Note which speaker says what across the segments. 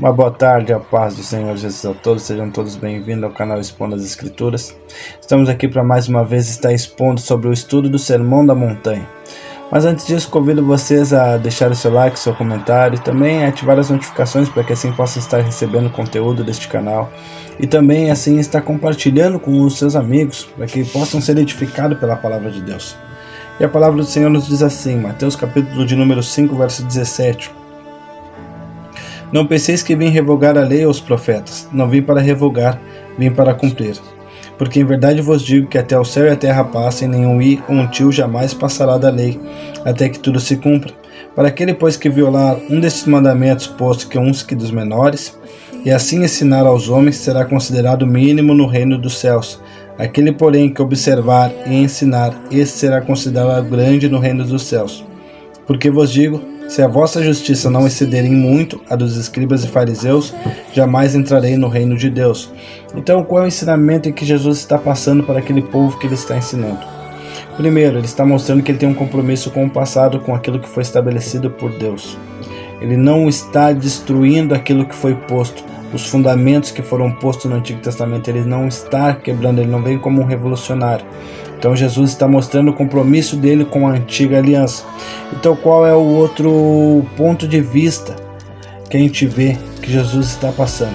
Speaker 1: Uma boa tarde, a paz do Senhor Jesus a todos, sejam todos bem-vindos ao canal Expondo as Escrituras. Estamos aqui para mais uma vez estar expondo sobre o estudo do Sermão da Montanha. Mas antes disso, convido vocês a deixar o seu like, seu comentário e também ativar as notificações para que assim possam estar recebendo conteúdo deste canal e também assim estar compartilhando com os seus amigos para que possam ser edificados pela palavra de Deus. E a palavra do Senhor nos diz assim, Mateus capítulo de número 5, verso 17. Não penseis que vim revogar a lei ou os profetas. Não vim para revogar, vim para cumprir. Porque em verdade vos digo que até o céu e a terra passem, nenhum i ou um tio jamais passará da lei, até que tudo se cumpra. Para aquele, pois, que violar um destes mandamentos, posto que uns que dos menores, e assim ensinar aos homens, será considerado mínimo no reino dos céus. Aquele, porém, que observar e ensinar, esse será considerado grande no reino dos céus. Porque vos digo, se a vossa justiça não exceder em muito a dos escribas e fariseus, jamais entrarei no reino de Deus. Então, qual é o ensinamento em que Jesus está passando para aquele povo que ele está ensinando? Primeiro, ele está mostrando que ele tem um compromisso com o passado, com aquilo que foi estabelecido por Deus. Ele não está destruindo aquilo que foi posto, os fundamentos que foram postos no Antigo Testamento. Ele não está quebrando, ele não vem como um revolucionário. Então Jesus está mostrando o compromisso dele com a antiga aliança. Então qual é o outro ponto de vista que a gente vê que Jesus está passando?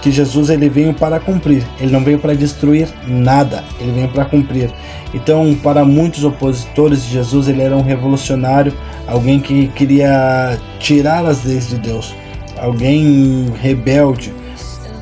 Speaker 1: Que Jesus ele veio para cumprir, ele não veio para destruir nada, ele veio para cumprir. Então para muitos opositores de Jesus ele era um revolucionário, alguém que queria tirar as leis de Deus, alguém rebelde.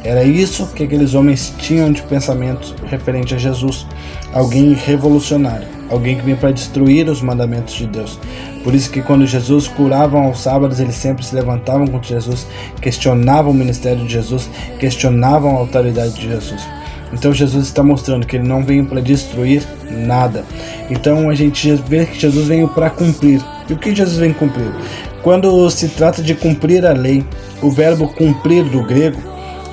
Speaker 1: Era isso que aqueles homens tinham de pensamento referente a Jesus. Alguém revolucionário, alguém que vem para destruir os mandamentos de Deus. Por isso que quando Jesus curava aos sábados, eles sempre se levantavam contra Jesus, questionavam o ministério de Jesus, questionavam a autoridade de Jesus. Então Jesus está mostrando que ele não veio para destruir nada. Então a gente vê que Jesus veio para cumprir. E o que Jesus vem cumprir? Quando se trata de cumprir a lei, o verbo cumprir do grego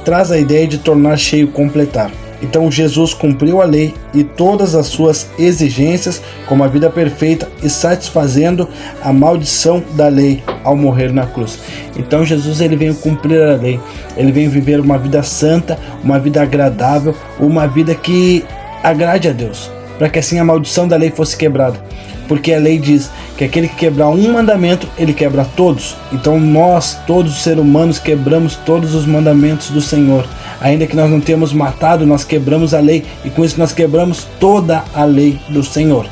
Speaker 1: traz a ideia de tornar cheio, completar. Então Jesus cumpriu a lei e todas as suas exigências com uma vida perfeita e satisfazendo a maldição da lei ao morrer na cruz. Então Jesus ele veio cumprir a lei, ele veio viver uma vida santa, uma vida agradável, uma vida que agrade a Deus, para que assim a maldição da lei fosse quebrada. Porque a lei diz que aquele que quebrar um mandamento, ele quebra todos. Então nós, todos os seres humanos, quebramos todos os mandamentos do Senhor. Ainda que nós não tenhamos matado, nós quebramos a lei. E com isso nós quebramos toda a lei do Senhor.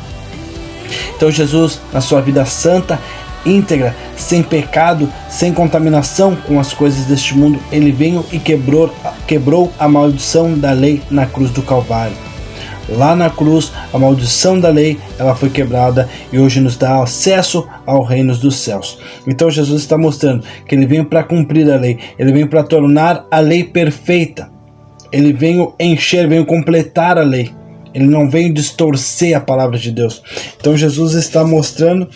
Speaker 1: Então Jesus, na sua vida santa, íntegra, sem pecado, sem contaminação com as coisas deste mundo, ele veio e quebrou a maldição da lei na cruz do Calvário. Lá na cruz, a maldição da lei ela foi quebrada e hoje nos dá acesso ao reino dos céus. Então Jesus está mostrando que ele veio para cumprir a lei, ele veio para tornar a lei perfeita, ele veio encher, veio completar a lei, ele não veio distorcer a palavra de Deus. Então Jesus está mostrando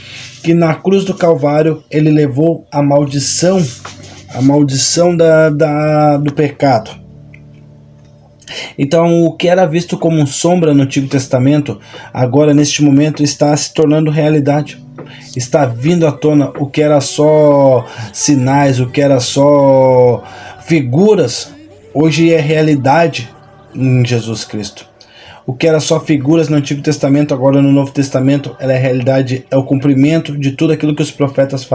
Speaker 1: que na cruz do Calvário ele levou a maldição do pecado. Então o que era visto como sombra no Antigo Testamento, agora neste momento está se tornando realidade. Está vindo à tona o que era só sinais, o que era só figuras, hoje é realidade em Jesus Cristo. O que era só figuras no Antigo Testamento, agora no Novo Testamento, ela é realidade, é o cumprimento de tudo aquilo que os profetas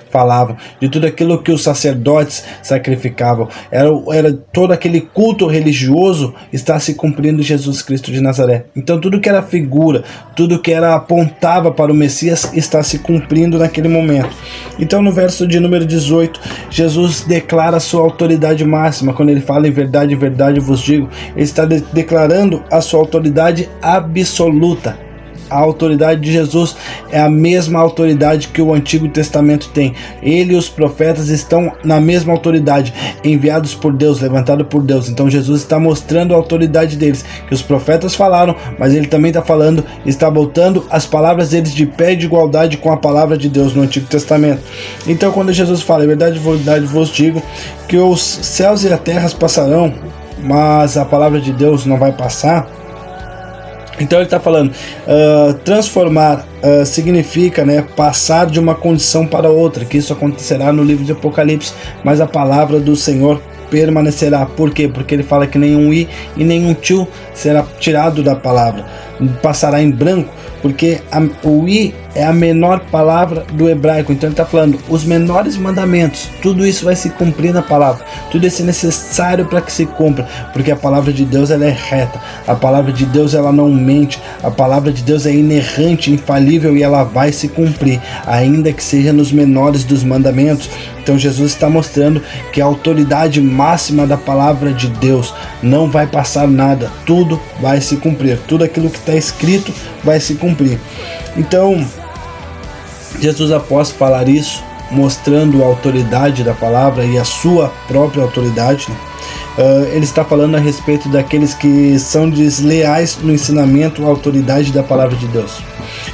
Speaker 1: falavam, de tudo aquilo que os sacerdotes sacrificavam. Era todo aquele culto religioso está se cumprindo em Jesus Cristo de Nazaré. Então tudo que era figura, tudo que apontava para o Messias está se cumprindo naquele momento. Então no verso de número 18, Jesus declara a sua autoridade máxima, quando ele fala em verdade vos digo, ele está declarando a sua autoridade absoluta. A autoridade de Jesus é a mesma autoridade que o Antigo Testamento tem. Ele e os profetas estão na mesma autoridade, enviados por Deus, levantados por Deus. Então Jesus está mostrando a autoridade deles, que os profetas falaram, mas ele também está falando, está botando as palavras deles de pé de igualdade com a palavra de Deus no Antigo Testamento. Então quando Jesus fala, em verdade vos digo, que os céus e a terra passarão, mas a palavra de Deus não vai passar, Então ele está falando, transformar significa, né, passar de uma condição para outra, que isso acontecerá no livro de Apocalipse, mas a palavra do Senhor permanecerá. Por quê? Porque ele fala que nenhum i e nenhum tio será tirado da palavra, passará em branco, porque o i é a menor palavra do hebraico. Então ele está falando, os menores mandamentos, tudo isso vai se cumprir na palavra, tudo isso é necessário para que se cumpra, porque a palavra de Deus ela é reta, a palavra de Deus ela não mente, a palavra de Deus é inerrante, infalível, e ela vai se cumprir, ainda que seja nos menores dos mandamentos. Então Jesus está mostrando que a autoridade máxima da palavra de Deus não vai passar nada, tudo vai se cumprir, tudo aquilo que está escrito vai se cumprir. Então Jesus, após falar isso, mostrando a autoridade da palavra e a sua própria autoridade, né, ele está falando a respeito daqueles que são desleais no ensinamento à autoridade da palavra de Deus.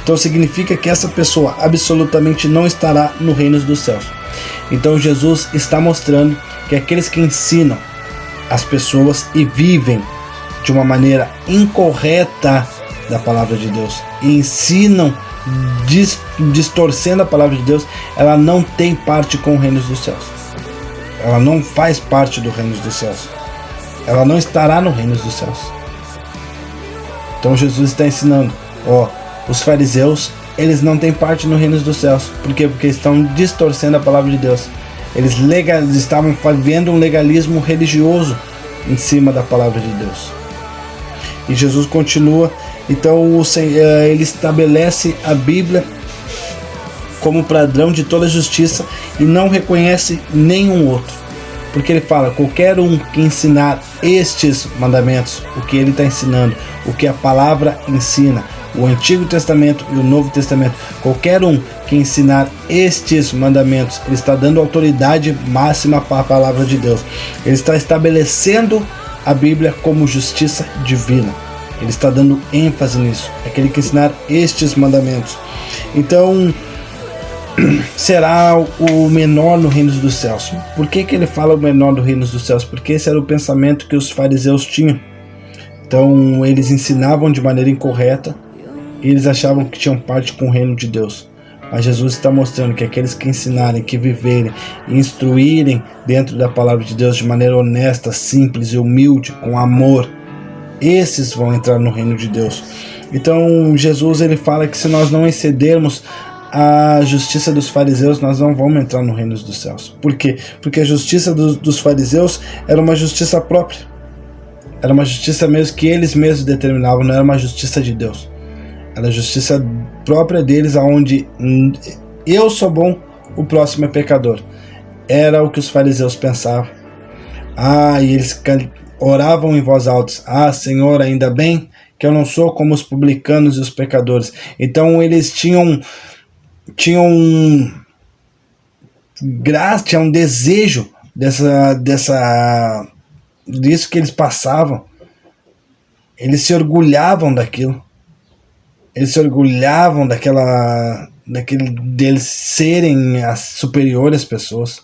Speaker 1: Então significa que essa pessoa absolutamente não estará no reino dos céus. Então Jesus está mostrando que aqueles que ensinam as pessoas e vivem de uma maneira incorreta da palavra de Deus, e ensinam distorcendo a palavra de Deus, ela não tem parte com o reino dos céus. Ela não faz parte do reino dos céus. Ela não estará no reino dos céus. Então Jesus está ensinando, os fariseus, eles não têm parte no reino dos céus. Por quê? Porque estão distorcendo a palavra de Deus. Eles estavam vivendo um legalismo religioso em cima da palavra de Deus. E Jesus continua. Então ele estabelece a Bíblia como padrão de toda justiça e não reconhece nenhum outro. Porque ele fala, qualquer um que ensinar estes mandamentos, o que ele está ensinando, o que a palavra ensina, o Antigo Testamento e o Novo Testamento, qualquer um que ensinar estes mandamentos, ele está dando autoridade máxima para a palavra de Deus. Ele está estabelecendo a Bíblia como justiça divina. Ele está dando ênfase nisso, aquele que ensinar estes mandamentos. Então, será o menor no reino dos céus. Por que ele fala o menor no reino dos céus? Porque esse era o pensamento que os fariseus tinham. Então, eles ensinavam de maneira incorreta e eles achavam que tinham parte com o reino de Deus. Mas Jesus está mostrando que aqueles que ensinarem, que viverem, instruírem dentro da palavra de Deus de maneira honesta, simples e humilde, com amor, esses vão entrar no reino de Deus. Então Jesus ele fala que se nós não excedermos a justiça dos fariseus, nós não vamos entrar no reino dos céus. Por quê? Porque a justiça dos fariseus era uma justiça própria. Era uma justiça mesmo que eles mesmos determinavam, não era uma justiça de Deus. Era a justiça própria deles, onde eu sou bom, o próximo é pecador. Era o que os fariseus pensavam. E eles oravam em voz alta, Senhor, ainda bem que eu não sou como os publicanos e os pecadores. Então eles tinham graça, tinham um desejo disso que eles passavam. Eles se orgulhavam daquilo. Eles se orgulhavam deles serem superiores às pessoas.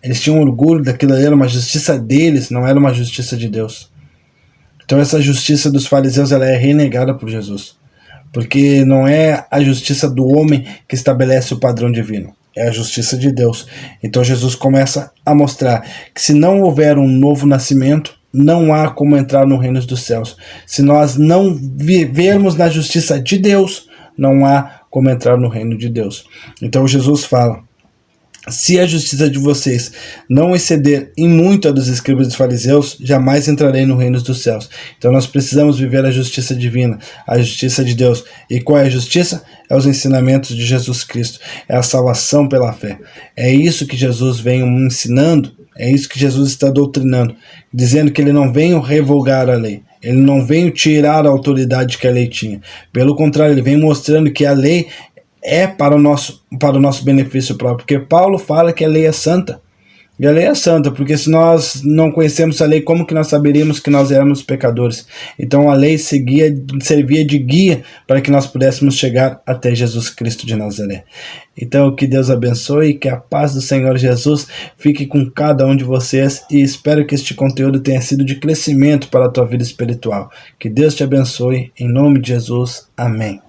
Speaker 1: Eles tinham orgulho daquilo, era uma justiça deles, não era uma justiça de Deus. Então essa justiça dos fariseus ela é renegada por Jesus. Porque não é a justiça do homem que estabelece o padrão divino, é a justiça de Deus. Então Jesus começa a mostrar que se não houver um novo nascimento, não há como entrar no reino dos céus. Se nós não vivermos na justiça de Deus, não há como entrar no reino de Deus. Então Jesus fala, se a justiça de vocês não exceder em muito a dos escribas e dos fariseus, jamais entrarei no reino dos céus. Então nós precisamos viver a justiça divina, a justiça de Deus. E qual é a justiça? É os ensinamentos de Jesus Cristo, é a salvação pela fé. É isso que Jesus vem ensinando, é isso que Jesus está doutrinando, dizendo que ele não veio revogar a lei. Ele não veio tirar a autoridade que a lei tinha. Pelo contrário, ele vem mostrando que a lei é para o nosso benefício próprio, porque Paulo fala que a lei é santa. E a lei é santa, porque se nós não conhecemos a lei, como que nós saberíamos que nós éramos pecadores? Então a lei servia de guia para que nós pudéssemos chegar até Jesus Cristo de Nazaré. Então que Deus abençoe, que a paz do Senhor Jesus fique com cada um de vocês e espero que este conteúdo tenha sido de crescimento para a tua vida espiritual. Que Deus te abençoe, em nome de Jesus. Amém.